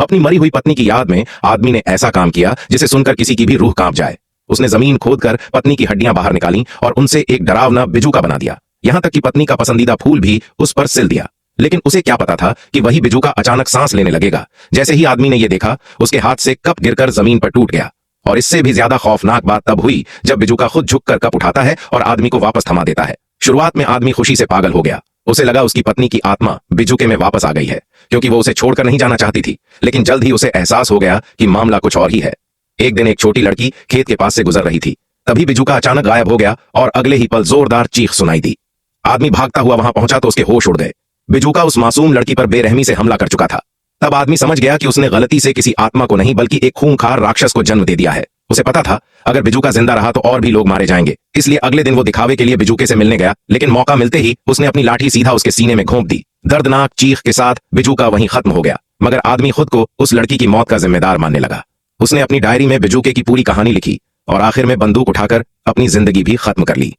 अपनी मरी हुई पत्नी की याद में आदमी ने ऐसा काम किया जिसे सुनकर किसी की भी रूह कांप जाए। उसने जमीन खोदकर पत्नी की हड्डियां बाहर निकाली और उनसे एक डरावना बिजूका बना दिया। यहां तक कि पत्नी का पसंदीदा फूल भी उस पर सिल दिया। लेकिन उसे क्या पता था कि वही बिजूका अचानक सांस लेने लगेगा। जैसे ही आदमी ने यह देखा, उसके हाथ से कप गिरकर जमीन पर टूट गया। और इससे भी ज्यादा खौफनाक बात तब हुई जब बिजूका खुद झुककर कप उठाता है और आदमी को वापस थमा देता है। शुरुआत में आदमी खुशी से पागल हो गया। उसे लगा उसकी पत्नी की आत्मा बिजूके में वापस आ गई है, क्योंकि वो उसे छोड़कर नहीं जाना चाहती थी। लेकिन जल्द ही उसे एहसास हो गया कि मामला कुछ और ही है। एक दिन एक छोटी लड़की खेत के पास से गुजर रही थी। तभी बिजूका अचानक गायब हो गया और अगले ही पल जोरदार चीख सुनाई दी। आदमी भागता हुआ वहां पहुंचा तो उसके होश उड़ गए। बिजूका उस मासूम लड़की पर बेरहमी से हमला कर चुका था। तब आदमी समझ गया कि उसने गलती से किसी आत्मा को नहीं बल्कि एक खूंखार राक्षस को जन्म दे दिया है। उसे पता था अगर बिजूका जिंदा रहा तो और भी लोग मारे जाएंगे। इसलिए अगले दिन वो दिखावे के लिए बिजूके से मिलने गया, लेकिन मौका मिलते ही उसने अपनी लाठी सीधा उसके सीने में घोंप दी। दर्दनाक चीख के साथ बिजूका वहीं खत्म हो गया। मगर आदमी खुद को उस लड़की की मौत का जिम्मेदार मानने लगा। उसने अपनी डायरी में बिजूके की पूरी कहानी लिखी और आखिर में बंदूक उठाकर अपनी जिंदगी भी खत्म कर ली।